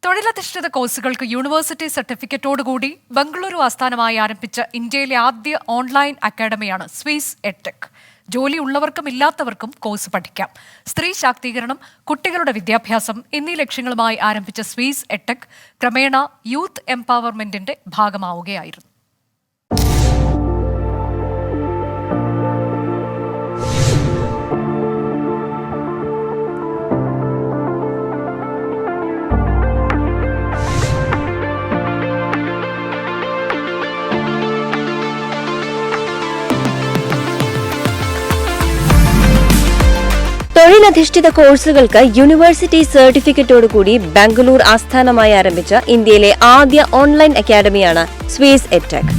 തൊഴിലധിഷ്ഠിത കോഴ്സുകൾക്ക് യൂണിവേഴ്സിറ്റി സർട്ടിഫിക്കറ്റോടുകൂടി ബംഗളൂരു ആസ്ഥാനമായി ആരംഭിച്ച ഇന്ത്യയിലെ ആദ്യ ഓൺലൈൻ അക്കാഡമിയാണ് സ്വീസ് എഡ്ടെക്. ജോലിയുള്ളവർക്കും ഇല്ലാത്തവർക്കും കോഴ്സ് പഠിക്കാം. സ്ത്രീ ശാക്തീകരണം, കുട്ടികളുടെ വിദ്യാഭ്യാസം എന്നീ ലക്ഷ്യങ്ങളുമായി ആരംഭിച്ച സ്വീസ് എഡ്ടെക് ക്രമേണ യൂത്ത് എംപവർമെന്റിന്റെ ഭാഗമാവുകയായിരുന്നു. തൊഴിലധിഷ്ഠിത കോഴ്സുകൾക്ക് യൂണിവേഴ്സിറ്റി സർട്ടിഫിക്കറ്റോടുകൂടി ബംഗളൂർ ആസ്ഥാനമായി ആരംഭിച്ച ഇന്ത്യയിലെ ആദ്യ ഓൺലൈൻ അക്കാദമിയാണ് സ്വീസ് എഡ്ടെക്.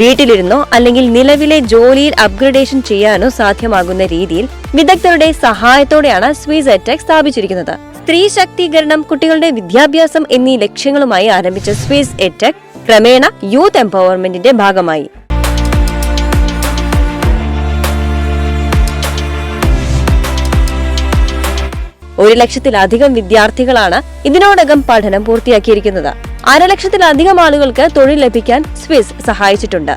വീട്ടിലിരുന്നോ അല്ലെങ്കിൽ നിലവിലെ ജോലിയിൽ അപ്ഗ്രഡേഷൻ ചെയ്യാനോ സാധ്യമാകുന്ന രീതിയിൽ വിദഗ്ധരുടെ സഹായത്തോടെയാണ് സ്വീസ് എഡ്ടെക് സ്ഥാപിച്ചിരിക്കുന്നത്. സ്ത്രീ ശാക്തീകരണം, കുട്ടികളുടെ വിദ്യാഭ്യാസം എന്നീ ലക്ഷ്യങ്ങളുമായി ആരംഭിച്ച സ്വീസ് എഡ്ടെക് ക്രമേണ യൂത്ത് എംപവർമെന്റിന്റെ ഭാഗമായി. ഒരു ലക്ഷത്തിലധികം വിദ്യാർത്ഥികളാണ് ഇതിനോടകം പഠനം പൂർത്തിയാക്കിയിരിക്കുന്നത്. 1.5 ലക്ഷത്തിലധികം ആളുകൾക്ക് തൊഴിൽ ലഭിക്കാൻ സ്വീസ് സഹായിച്ചിട്ടുണ്ട്.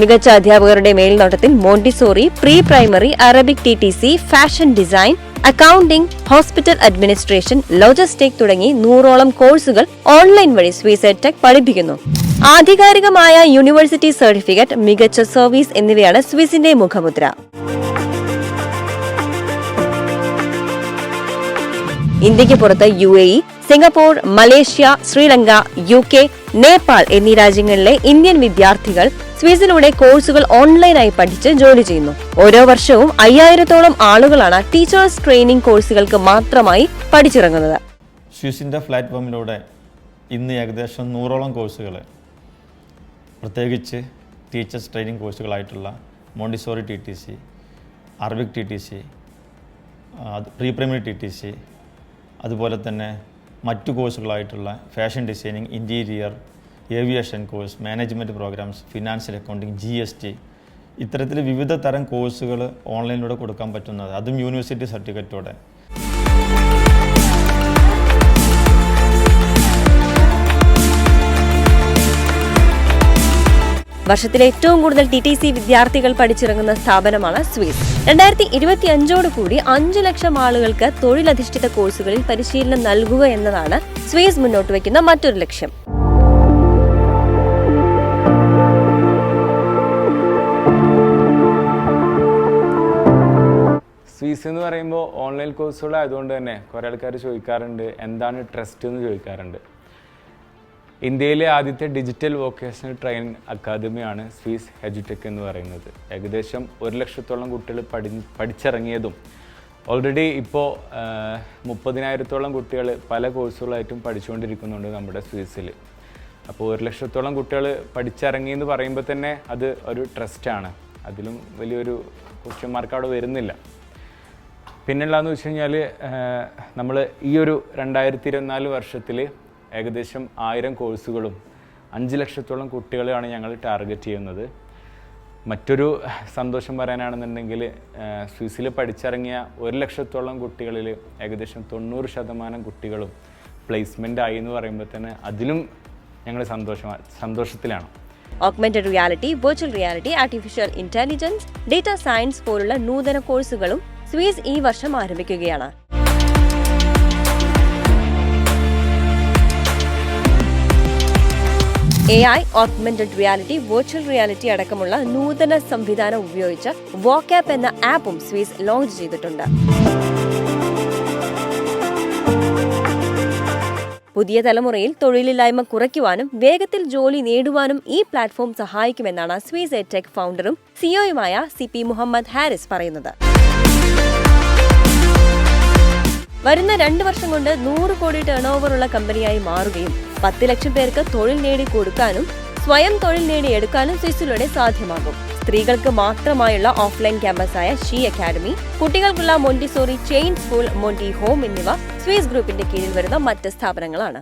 മികച്ച അധ്യാപകരുടെ മേൽനോട്ടത്തിൽ Montessori, pre primary, Arabic TTC, fashion design, accounting, hospital administration, logistic തുടങ്ങി 100ഓളം കോഴ്സുകൾ ഓൺലൈൻ വഴി സ്വീസ് എഡ്ടെക് പഠിപ്പിക്കുന്നു. ആധികാരികമായ യൂണിവേഴ്സിറ്റി സർട്ടിഫിക്കറ്റ്, മികച്ച സർവീസ് എന്നിവയാണ് സ്വീസിന്റെ മുഖമുദ്ര. ഇന്ത്യക്ക് പുറത്ത് UAE, Singapore, Malaysia, Sri Lanka, UK, Nepal എന്നീ രാജ്യങ്ങളിലെ ഇന്ത്യൻ വിദ്യാർത്ഥികൾ സ്വീസിലൂടെ കോഴ്സുകൾ ഓൺലൈനായി പഠിച്ച് ജോലി ചെയ്യുന്നു. ഓരോ വർഷവും 5000ഓളം ആളുകളാണ് ടീച്ചേഴ്സ് ട്രെയിനിംഗ് കോഴ്സുകൾക്ക് മാത്രമായി പഠിച്ചിറങ്ങുന്നത്. സ്വീസിന്റെ പ്ലാറ്റ്ഫോമിലൂടെ ഇന്ന് ഏകദേശം 100ഓളം കോഴ്സുകൾ, പ്രത്യേകിച്ച് ടീച്ചേഴ്സ് ട്രെയിനിങ് കോഴ്സുകളായിട്ടുള്ള Montessori TTC, Arabic TTC, pre primary TTC, അതുപോലെ തന്നെ മറ്റു കോഴ്സുകളായിട്ടുള്ള fashion designing, interior, aviation course, management programmes, financial accounting, GST ഇത്തരത്തിൽ വിവിധ തരം കോഴ്സുകൾ ഓൺലൈനിലൂടെ കൊടുക്കാൻ പറ്റുന്നത്, അതും യൂണിവേഴ്സിറ്റി സർട്ടിഫിക്കറ്റോടെ. വർഷത്തിലെ ഏറ്റവും കൂടുതൽ TTC വിദ്യാർത്ഥികൾ പഠിച്ചിറങ്ങുന്ന സ്ഥാപനമാണ് സ്വീസ്. 2025ഓടുകൂടി 5 ലക്ഷം ആളുകൾക്ക് തൊഴിലധിഷ്ഠിത കോഴ്സുകളിൽ പരിശീലനം നൽകുക എന്നതാണ് സ്വീസ് മുന്നോട്ട് വയ്ക്കുന്ന മറ്റൊരു ലക്ഷ്യം. സ്വീസ് എന്ന് പറയുമ്പോൾ ഓൺലൈൻ കോഴ്സുകളായതുകൊണ്ട് തന്നെ കുറേ ആൾക്കാർ ചോദിക്കാറുണ്ട്, എന്താണ് ട്രസ്റ്റ് എന്ന് ചോദിക്കാറുണ്ട്. ഇന്ത്യയിലെ ആദ്യത്തെ ഡിജിറ്റൽ വൊക്കേഷണൽ ട്രെയിനിങ് അക്കാദമിയാണ് സ്വീസ് എഡ്ടെക് എന്ന് പറയുന്നത്. ഏകദേശം 1 ലക്ഷത്തോളം കുട്ടികൾ പഠിച്ചിറങ്ങിയതും ഓൾറെഡി ഇപ്പോൾ 30,000ഓളം കുട്ടികൾ പല കോഴ്സുകളായിട്ടും പഠിച്ചുകൊണ്ടിരിക്കുന്നുണ്ട് നമ്മുടെ സ്വീസിൽ. അപ്പോൾ 1 ലക്ഷത്തോളം കുട്ടികൾ പഠിച്ചിറങ്ങിയെന്ന് പറയുമ്പോൾ തന്നെ അത് ഒരു ട്രസ്റ്റാണ്. അതിലും വലിയൊരു ക്വസ്റ്റ്യൻ മാർക്ക് അവിടെ വരുന്നില്ല. പിന്നെയുള്ളതെന്ന് വെച്ച് കഴിഞ്ഞാൽ നമ്മൾ ഈ ഒരു 2024 വർഷത്തിൽ ഏകദേശം 1000 കോഴ്സുകളും 5 ലക്ഷത്തോളം കുട്ടികളെയാണ് ഞങ്ങൾ ടാർഗറ്റ് ചെയ്യുന്നത്. മറ്റൊരു സന്തോഷം പറയാനാണെന്നുണ്ടെങ്കിൽ സ്വീസിൽ പഠിച്ചിറങ്ങിയ 1 ലക്ഷത്തോളം കുട്ടികളിൽ ഏകദേശം 90% കുട്ടികളും പ്ലേസ്മെൻ്റ് ആയി എന്ന് പറയുമ്പോൾ തന്നെ അതിലും ഞങ്ങൾ സന്തോഷത്തിലാണ്. Augmented reality, virtual reality, artificial intelligence, data science പോലുള്ള നൂതന കോഴ്സുകളും സ്വീസ് ഈ വർഷം ആരംഭിക്കുകയാണ്. AI, augmented reality, virtual reality അടക്കമുള്ള നൂതന സംവിധാനം ഉപയോഗിച്ച് വോക്കാപ്പ് എന്ന ആപ്പും സ്വീസ് ലോഞ്ച് ചെയ്തിട്ടുണ്ട്. പുതിയ തലമുറയിൽ തൊഴിലില്ലായ്മ കുറയ്ക്കുവാനും വേഗത്തിൽ ജോലി നേടുവാനും ഈ പ്ലാറ്റ്ഫോം സഹായിക്കുമെന്നാണ് സ്വീസ് എഡ്ടെക് ഫൗണ്ടറും സിഇഒയുമായ CP മുഹമ്മദ് ഹാരിസ് പറയുന്നത്. വരുന്ന 2 വർഷം കൊണ്ട് 100 കോടി ടേൺ ഓവറുള്ള കമ്പനിയായി മാറുകയും 10 ലക്ഷം പേർക്ക് തൊഴിൽ നേടിക്കൊടുക്കാനും സ്വയം തൊഴിൽ നേടിയെടുക്കാനും സ്വീസിലൂടെ സാധ്യമാകും. സ്ത്രീകൾക്ക് മാത്രമായുള്ള ഓഫ്ലൈൻ ക്യാമ്പസായ ഷീ അക്കാദമി, കുട്ടികൾക്കുള്ള മോണ്ടിസോറി ചെയിൻ സ്കൂൾ, മോണ്ടി ഹോം എന്നിവ സ്വീസ് ഗ്രൂപ്പിന്റെ കീഴിൽ വരുന്ന മറ്റ് സ്ഥാപനങ്ങളാണ്.